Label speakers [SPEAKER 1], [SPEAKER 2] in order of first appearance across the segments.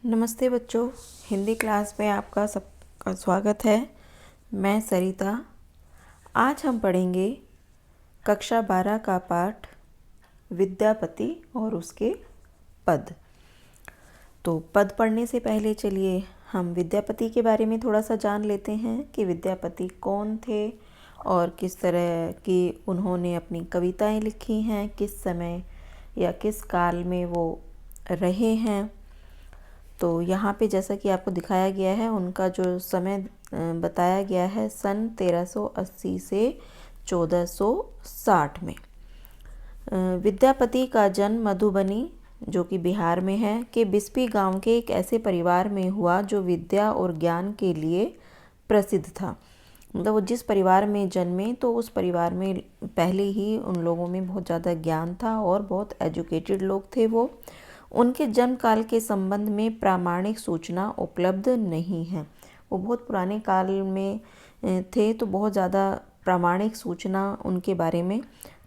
[SPEAKER 1] नमस्ते बच्चों, हिंदी क्लास में आपका सबका स्वागत है। मैं सरिता। आज हम पढ़ेंगे कक्षा 12 का पाठ विद्यापति और उसके पद। तो पद पढ़ने से पहले चलिए हम विद्यापति के बारे में थोड़ा सा जान लेते हैं कि विद्यापति कौन थे और किस तरह की उन्होंने अपनी कविताएं लिखी हैं, किस समय या किस काल में वो रहे हैं। तो यहाँ पे जैसा कि आपको दिखाया गया है, उनका जो समय बताया गया है सन 1380 से 1460 में। विद्यापति का जन्म मधुबनी, जो कि बिहार में है, के बिस्पी गांव के एक ऐसे परिवार में हुआ जो विद्या और ज्ञान के लिए प्रसिद्ध था। मतलब वो जिस परिवार में जन्मे तो उस परिवार में पहले ही उन लोगों में बहुत ज़्यादा ज्ञान था और बहुत एजुकेटेड लोग थे वो। उनके जन्म काल के संबंध में प्रामाणिक सूचना उपलब्ध नहीं है। वो बहुत पुराने काल में थे, तो बहुत ज़्यादा प्रामाणिक सूचना उनके बारे में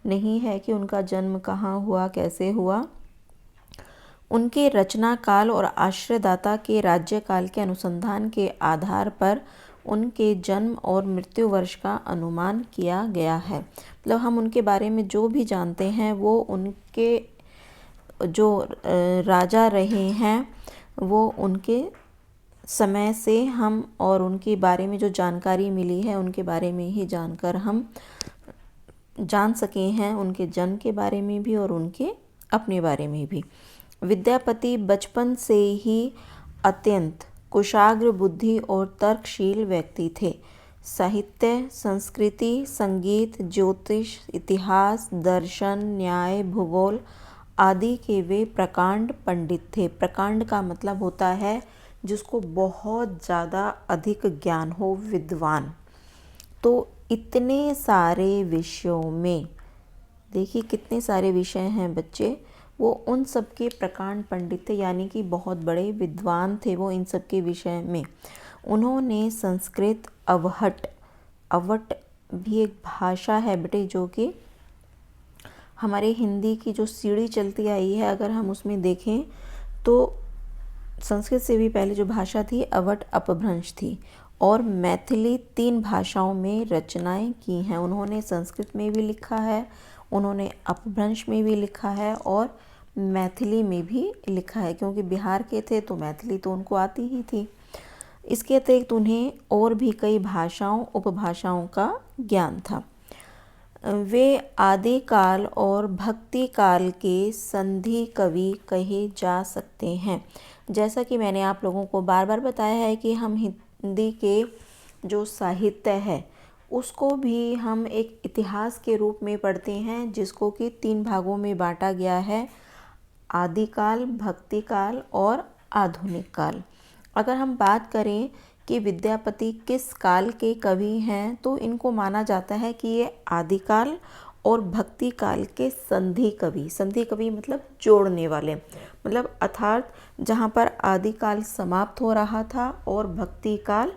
[SPEAKER 1] नहीं है कि उनका जन्म कहाँ हुआ, कैसे हुआ। उनके रचना काल और आश्रयदाता के राज्यकाल के अनुसंधान के आधार पर उनके जन्म और मृत्यु वर्ष का अनुमान किया गया है। मतलब हम उनके बारे में जो भी जानते हैं वो उनके जो राजा रहे हैं वो उनके समय से हम, और उनके बारे में जो जानकारी मिली है उनके बारे में ही जानकर हम जान सके हैं, उनके जन्म के बारे में भी और उनके अपने बारे में भी। विद्यापति बचपन से ही अत्यंत कुशाग्र बुद्धि और तर्कशील व्यक्ति थे। साहित्य, संस्कृति, संगीत, ज्योतिष, इतिहास, दर्शन, न्याय, भूगोल आदि के वे प्रकांड पंडित थे। प्रकांड का मतलब होता है जिसको बहुत ज़्यादा अधिक ज्ञान हो, विद्वान। तो इतने सारे विषयों में, देखिए कितने सारे विषय हैं बच्चे, वो उन सब के प्रकांड पंडित थे, यानी कि बहुत बड़े विद्वान थे वो इन सब के विषय में। उन्होंने संस्कृत, अवट भी एक भाषा है बेटे, जो कि हमारे हिंदी की जो सीढ़ी चलती आई है, अगर हम उसमें देखें तो संस्कृत से भी पहले जो भाषा थी अवट अपभ्रंश थी। और मैथिली 3 भाषाओं में रचनाएं की हैं उन्होंने। संस्कृत में भी लिखा है उन्होंने, अपभ्रंश में भी लिखा है और मैथिली में भी लिखा है। क्योंकि बिहार के थे तो मैथिली तो उनको आती ही थी। इसके अतिरिक्त उन्हें और भी कई भाषाओं, उपभाषाओं का ज्ञान था। वे आदिकाल और भक्ति काल के संधि कवि कहे जा सकते हैं। जैसा कि मैंने आप लोगों को बार बार बताया है कि हम हिंदी के जो साहित्य है उसको भी हम एक इतिहास के रूप में पढ़ते हैं, जिसको कि 3 भागों में बांटा गया है: आदिकाल, भक्ति काल और आधुनिक काल। अगर हम बात करें कि विद्यापति किस काल के कवि हैं, तो इनको माना जाता है कि ये आदिकाल और भक्ति काल के संधि कवि। संधि कवि मतलब जोड़ने वाले, मतलब अर्थात जहाँ पर आदिकाल समाप्त हो रहा था और भक्ति काल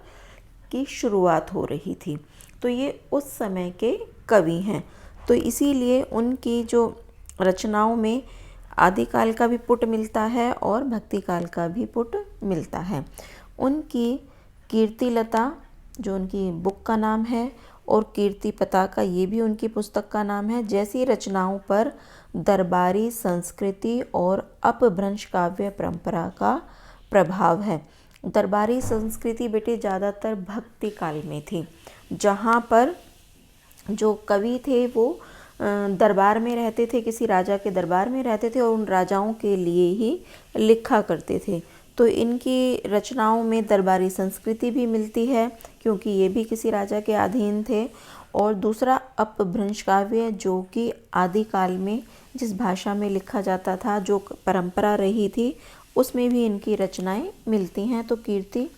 [SPEAKER 1] की शुरुआत हो रही थी, तो ये उस समय के कवि हैं। तो इसीलिए उनकी जो रचनाओं में आदिकाल का भी पुट मिलता है और भक्ति काल का भी पुट मिलता है। उनकी कीर्तिलता, जो उनकी बुक का नाम है, और कीर्ति पताका, ये भी उनकी पुस्तक का नाम है, जैसी रचनाओं पर दरबारी संस्कृति और अपभ्रंश काव्य परंपरा का प्रभाव है। दरबारी संस्कृति बेटे ज़्यादातर भक्ति काल में थी, जहाँ पर जो कवि थे वो दरबार में रहते थे, किसी राजा के दरबार में रहते थे और उन राजाओं के लिए ही लिखा करते थे। तो इनकी रचनाओं में दरबारी संस्कृति भी मिलती है, क्योंकि ये भी किसी राजा के अधीन थे। और दूसरा अपभ्रंश काव्य, जो कि आदिकाल में जिस भाषा में लिखा जाता था, जो परंपरा रही थी, उसमें भी इनकी रचनाएं मिलती हैं। तो कीर्ति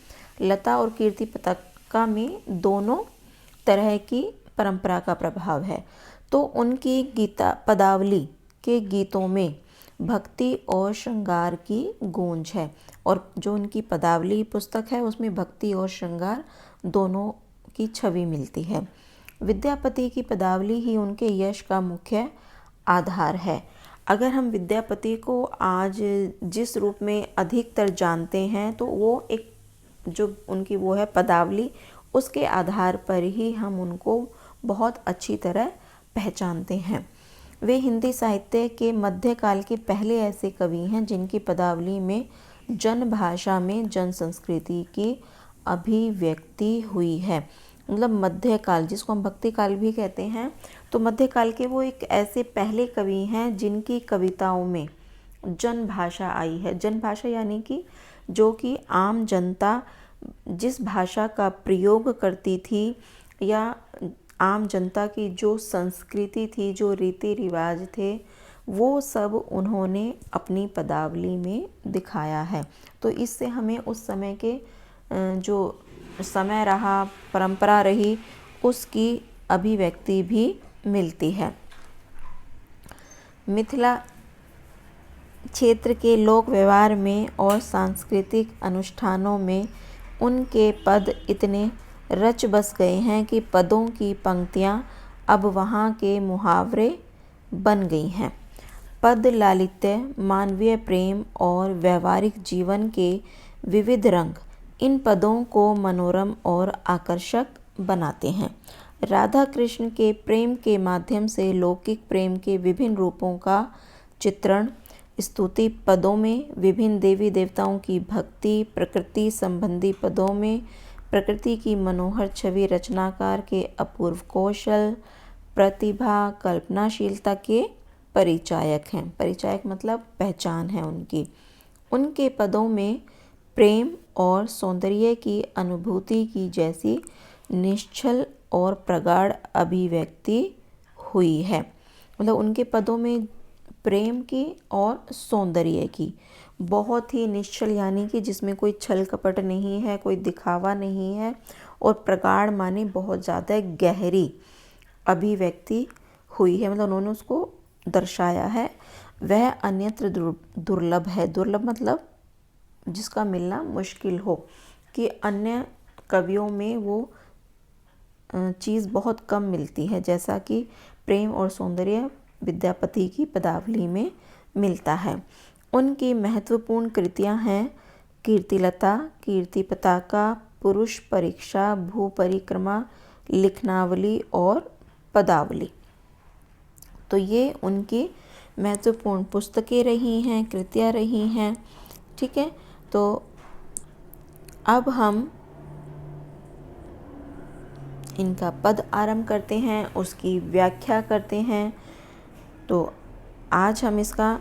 [SPEAKER 1] लता और कीर्ति पताका में दोनों तरह की परंपरा का प्रभाव है। तो उनकी गीता पदावली के गीतों में भक्ति और श्रृंगार की गूंज है, और जो उनकी पदावली पुस्तक है उसमें भक्ति और श्रृंगार दोनों की छवि मिलती है। विद्यापति की पदावली ही उनके यश का मुख्य आधार है। अगर हम विद्यापति को आज जिस रूप में अधिकतर जानते हैं तो वो एक जो उनकी वो है पदावली, उसके आधार पर ही हम उनको बहुत अच्छी तरह पहचानते हैं। वे हिंदी साहित्य के मध्यकाल के पहले ऐसे कवि हैं जिनकी पदावली में जन भाषा में जन संस्कृति की अभिव्यक्ति हुई है। मतलब मध्यकाल, जिसको हम भक्ति काल भी कहते हैं, तो मध्यकाल के वो एक ऐसे पहले कवि हैं जिनकी कविताओं में जन भाषा आई है। जन भाषा यानी कि जो कि आम जनता जिस भाषा का प्रयोग करती थी या आम जनता की जो संस्कृति थी, जो रीति रिवाज थे, वो सब उन्होंने अपनी पदावली में दिखाया है। तो इससे हमें उस समय के जो समय रहा, परंपरा रही, उसकी अभिव्यक्ति भी मिलती है। मिथिला क्षेत्र के लोक व्यवहार में और सांस्कृतिक अनुष्ठानों में उनके पद इतने रच बस गए हैं कि पदों की पंक्तियाँ अब वहाँ के मुहावरे बन गई हैं। पद लालित्य, मानवीय प्रेम और व्यवहारिक जीवन के विविध रंग इन पदों को मनोरम और आकर्षक बनाते हैं। राधा कृष्ण के प्रेम के माध्यम से लौकिक प्रेम के विभिन्न रूपों का चित्रण, स्तुति पदों में विभिन्न देवी देवताओं की भक्ति, प्रकृति संबंधी पदों में प्रकृति की मनोहर छवि रचनाकार के अपूर्व कौशल, प्रतिभा, कल्पनाशीलता के परिचायक हैं। परिचायक मतलब पहचान है उनकी। उनके पदों में प्रेम और सौंदर्य की अनुभूति की जैसी निश्चल और प्रगाढ़ अभिव्यक्ति हुई है। मतलब उनके पदों में प्रेम की और सौंदर्य की बहुत ही निश्चल, यानी कि जिसमें कोई छल कपट नहीं है, कोई दिखावा नहीं है, और प्रगाढ़ माने बहुत ज़्यादा गहरी अभिव्यक्ति हुई है। मतलब उन्होंने उसको दर्शाया है। वह अन्यत्र दुर्लभ है। दुर्लभ मतलब जिसका मिलना मुश्किल हो, कि अन्य कवियों में वो चीज़ बहुत कम मिलती है, जैसा कि प्रेम और सौंदर्य विद्यापति की पदावली में मिलता है। उनकी महत्वपूर्ण कृतियां हैं कीर्तिलता, कीर्ति पताका, पुरुष परीक्षा, भू परिक्रमा, लिखनावली और पदावली। तो ये उनकी महत्वपूर्ण पुस्तकें रही हैं, कृतियां रही हैं। ठीक है, तो अब हम इनका पद आरंभ करते हैं, उसकी व्याख्या करते हैं। तो आज हम इसका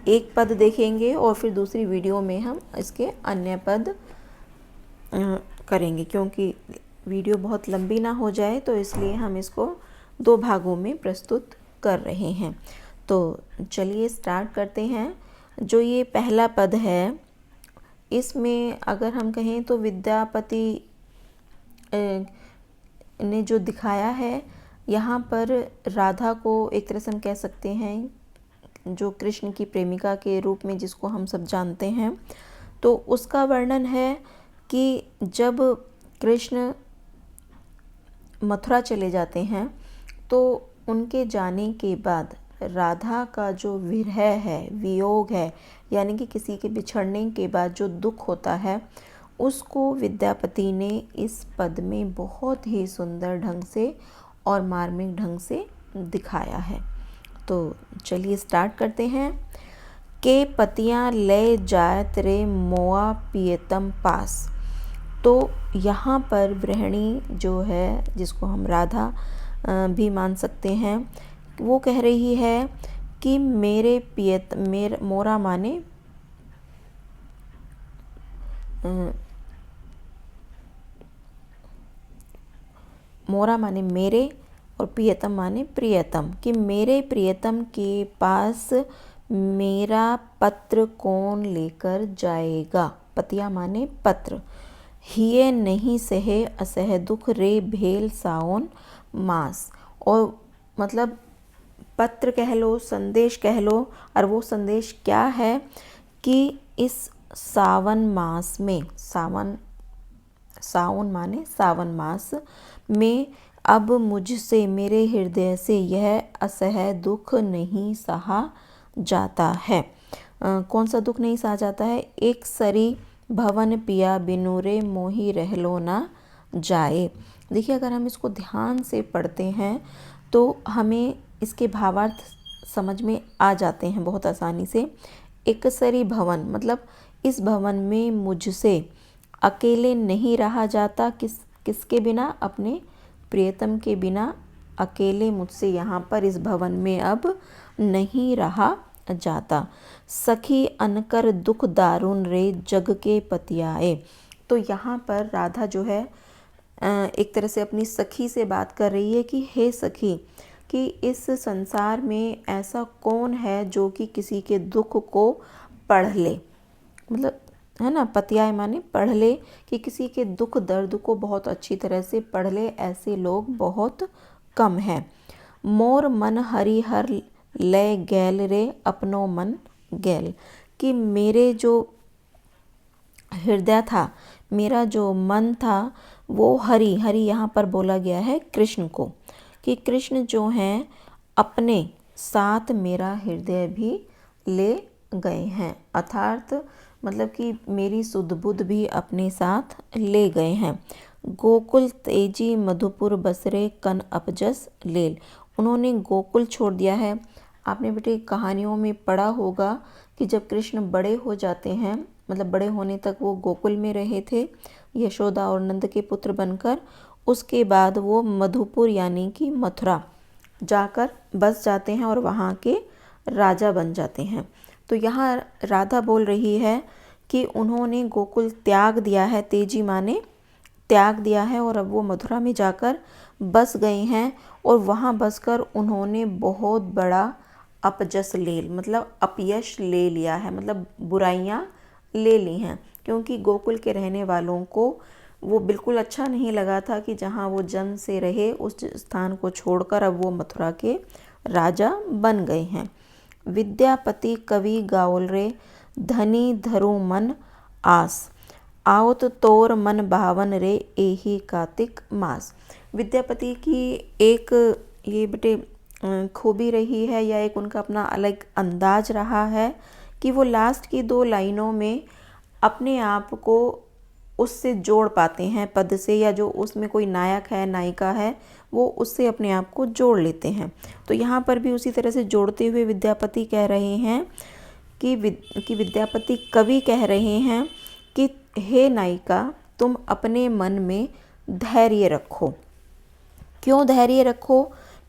[SPEAKER 1] एक पद देखेंगे और फिर दूसरी वीडियो में हम इसके अन्य पद करेंगे, क्योंकि वीडियो बहुत लंबी ना हो जाए, तो इसलिए हम इसको 2 भागों में प्रस्तुत कर रहे हैं। तो चलिए स्टार्ट करते हैं। जो ये पहला पद है, इसमें अगर हम कहें तो विद्यापति ने जो दिखाया है, यहाँ पर राधा को एक तरह से हम कह सकते हैं जो कृष्ण की प्रेमिका के रूप में जिसको हम सब जानते हैं, तो उसका वर्णन है कि जब कृष्ण मथुरा चले जाते हैं तो उनके जाने के बाद राधा का जो विरह है, वियोग है, यानी कि किसी के बिछड़ने के बाद जो दुख होता है, उसको विद्यापति ने इस पद में बहुत ही सुंदर ढंग से और मार्मिक ढंग से दिखाया है। तो चलिए स्टार्ट करते हैं। के पतियाँ ले जायत रे मोआ पियतम पास। तो यहाँ पर गृहिणी जो है, जिसको हम राधा भी मान सकते हैं, वो कह रही है कि मोरा माने मोरा माने मेरे और प्रियतम माने प्रियतम, कि मेरे प्रियतम के पास मेरा पत्र कौन लेकर जाएगा। पतिया माने पत्र। हिये नहीं सहे असह दुख रे भेल सावन मास। और मतलब पत्र कह लो, संदेश कह लो, और वो संदेश क्या है कि इस सावन मास में, सावन माने सावन मास में अब मुझसे मेरे हृदय से यह असह्य दुख नहीं सहा जाता है। कौन सा दुख नहीं सहा जाता है? एक सरी भवन पिया बिनु रे मोहि रहलो ना जाए। देखिए, अगर हम इसको ध्यान से पढ़ते हैं तो हमें इसके भावार्थ समझ में आ जाते हैं बहुत आसानी से। एक सरी भवन मतलब इस भवन में मुझसे अकेले नहीं रहा जाता। किसके बिना? अपने प्रियतम के बिना अकेले मुझसे यहाँ पर इस भवन में अब नहीं रहा जाता। सखी अनकर दुख दारुण रे जग के पतियाए। तो यहाँ पर राधा जो है एक तरह से अपनी सखी से बात कर रही है कि हे सखी, कि इस संसार में ऐसा कौन है जो कि किसी के दुख को पढ़ ले। मतलब है ना, पतियाए माने पढ़ ले, कि किसी के दुख दर्द को बहुत अच्छी तरह से पढ़ ले, ऐसे लोग बहुत कम हैं। मोर मन हरिहर ले गैल रे अपनो मन गैल, कि मेरे जो हृदय था, मेरा जो मन था वो हरि यहाँ पर बोला गया है कृष्ण को, कि कृष्ण जो हैं अपने साथ मेरा हृदय भी ले गए हैं। अर्थात मतलब कि मेरी सुध बुध भी अपने साथ ले गए हैं। गोकुल तेजी मधुपुर बसरे कन अपजस लेल, उन्होंने गोकुल छोड़ दिया है। आपने बेटे कहानियों में पढ़ा होगा कि जब कृष्ण बड़े हो जाते हैं, मतलब बड़े होने तक वो गोकुल में रहे थे यशोदा और नंद के पुत्र बनकर, उसके बाद वो मधुपुर यानी कि मथुरा जाकर बस जाते हैं और वहाँ के राजा बन जाते हैं। तो यहाँ राधा बोल रही है कि उन्होंने गोकुल त्याग दिया है, तेजी माने त्याग दिया है, और अब वो मथुरा में जाकर बस गए हैं, और वहाँ बसकर उन्होंने बहुत बड़ा अपजस ले मतलब अपयश ले लिया है, मतलब बुराइयाँ ले ली हैं। क्योंकि गोकुल के रहने वालों को वो बिल्कुल अच्छा नहीं लगा था कि जहाँ वो जन्म से रहे उस स्थान को छोड़कर अब वो मथुरा के राजा बन गए हैं। विद्यापति कवि गावल रे धनी धरु मन आस, आवत तोर मन भावन रे एही कार्तिक मास। विद्यापति की एक ये बेटे खूबी रही है, या एक उनका अपना अलग अंदाज रहा है कि वो लास्ट की 2 लाइनों में अपने आप को उससे जोड़ पाते हैं पद से, या जो उसमें कोई नायक है नायिका है वो उससे अपने आप को जोड़ लेते हैं। तो यहाँ पर भी उसी तरह से जोड़ते हुए विद्यापति कह रहे हैं कि विद्यापति कवि कह रहे हैं कि हे नायिका, तुम अपने मन में धैर्य रखो। क्यों धैर्य रखो?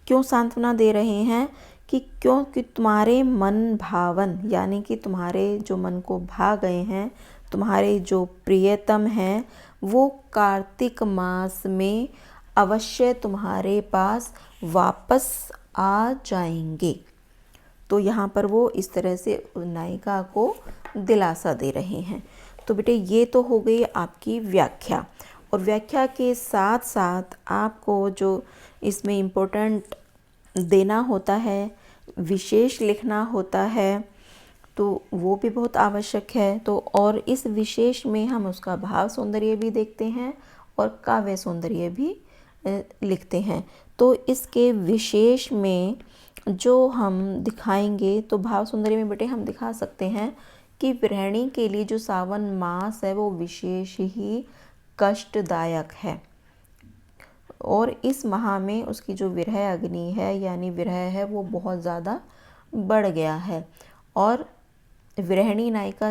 [SPEAKER 1] क्यों सांत्वना दे रहे हैं? कि क्योंकि तुम्हारे मन भावन यानी कि तुम्हारे जो मन को भा गए हैं, तुम्हारे जो प्रियतम हैं, वो कार्तिक मास में अवश्य तुम्हारे पास वापस आ जाएंगे। तो यहाँ पर वो इस तरह से नायिका को दिलासा दे रहे हैं। तो बेटे ये तो हो गई आपकी व्याख्या, और व्याख्या के साथ साथ आपको जो इसमें इम्पोर्टेंट देना होता है, विशेष लिखना होता है, तो वो भी बहुत आवश्यक है। तो और इस विशेष में हम उसका भाव सौंदर्य भी देखते हैं और काव्य सौंदर्य भी लिखते हैं। तो इसके विशेष में जो हम दिखाएंगे, तो भाव सौंदर्य में बेटे हम दिखा सकते हैं कि गृहिणी के लिए जो सावन मास है वो विशेष ही कष्टदायक है, और इस माह में उसकी जो विरह अग्नि है यानी विरह है वो बहुत ज़्यादा बढ़ गया है, और विरहिणी नायिका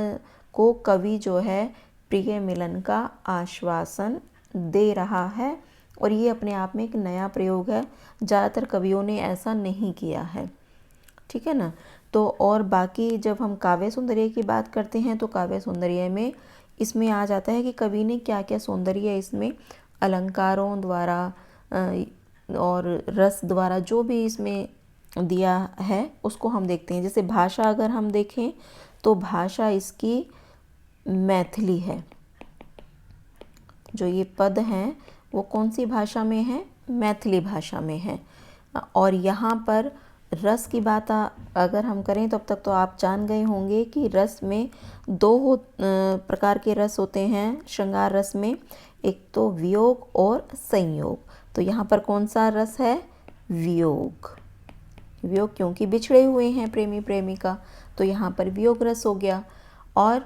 [SPEAKER 1] को कवि जो है प्रिय मिलन का आश्वासन दे रहा है, और ये अपने आप में एक नया प्रयोग है। ज़्यादातर कवियों ने ऐसा नहीं किया है, ठीक है ना। तो और बाकी जब हम काव्य सौंदर्य की बात करते हैं तो काव्य सौंदर्य में इसमें आ जाता है कि कवि ने क्या क्या सौंदर्य इसमें अलंकारों द्वारा और रस द्वारा जो भी इसमें दिया है उसको हम देखते हैं। जैसे भाषा अगर हम देखें तो भाषा इसकी मैथिली है। जो ये पद हैं वो कौन सी भाषा में है? मैथिली भाषा में है। और यहाँ पर रस की बात अगर हम करें तो अब तक तो आप जान गए होंगे कि रस में 2 प्रकार के रस होते हैं श्रृंगार रस में, एक तो वियोग और संयोग। तो यहाँ पर कौन सा रस है? वियोग। वियोग, क्योंकि बिछड़े हुए हैं प्रेमी प्रेमिका, तो यहाँ पर वियोग रस हो गया। और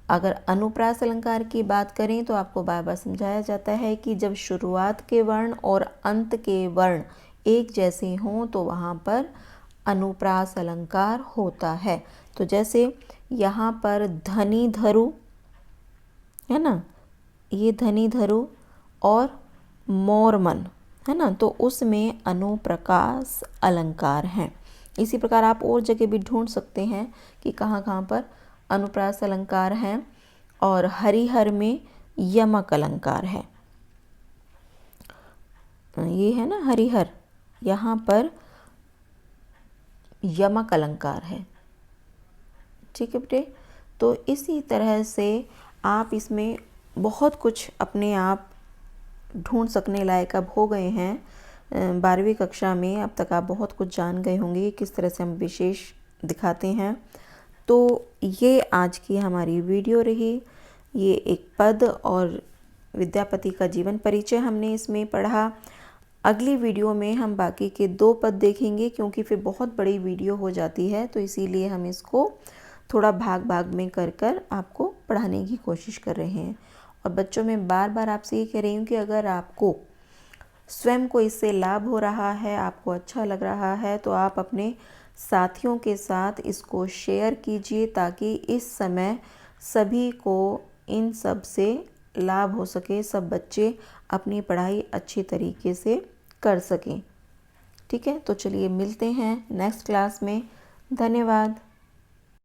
[SPEAKER 1] अगर अनुप्रास अलंकार की बात करें तो आपको बार बार समझाया जाता है कि जब शुरुआत के वर्ण और अंत के वर्ण एक जैसे हों तो वहाँ पर अनुप्रास अलंकार होता है। तो जैसे यहाँ पर धनी धरु है ना, ये धनी धरु और मोरमन है ना, तो उसमें अनुप्रास अलंकार हैं। इसी प्रकार आप और जगह भी ढूंढ सकते हैं कि कहाँ कहाँ पर अनुप्रास अलंकार हैं। और हरिहर में यमक अलंकार है, ये है ना हरिहर, यहाँ पर यमक अलंकार है। ठीक है बेटे, तो इसी तरह से आप इसमें बहुत कुछ अपने आप ढूंढ सकने लायक अब हो गए हैं। 12वीं कक्षा में अब तक आप बहुत कुछ जान गए होंगे किस तरह से हम विशेष दिखाते हैं। तो ये आज की हमारी वीडियो रही। ये एक पद और विद्यापति का जीवन परिचय हमने इसमें पढ़ा। अगली वीडियो में हम बाकी के 2 पद देखेंगे, क्योंकि फिर बहुत बड़ी वीडियो हो जाती है, तो इसीलिए हम इसको थोड़ा भाग भाग में कर कर आपको पढ़ाने की कोशिश कर रहे हैं। और बच्चों, मैं बार बार आपसे ये कह रही हूँ कि अगर आपको स्वयं को इससे लाभ हो रहा है, आपको अच्छा लग रहा है, तो आप अपने साथियों के साथ इसको शेयर कीजिए, ताकि इस समय सभी को इन सब से लाभ हो सके, सब बच्चे अपनी पढ़ाई अच्छी तरीके से कर सकें। ठीक है, तो चलिए मिलते हैं नेक्स्ट क्लास में। धन्यवाद।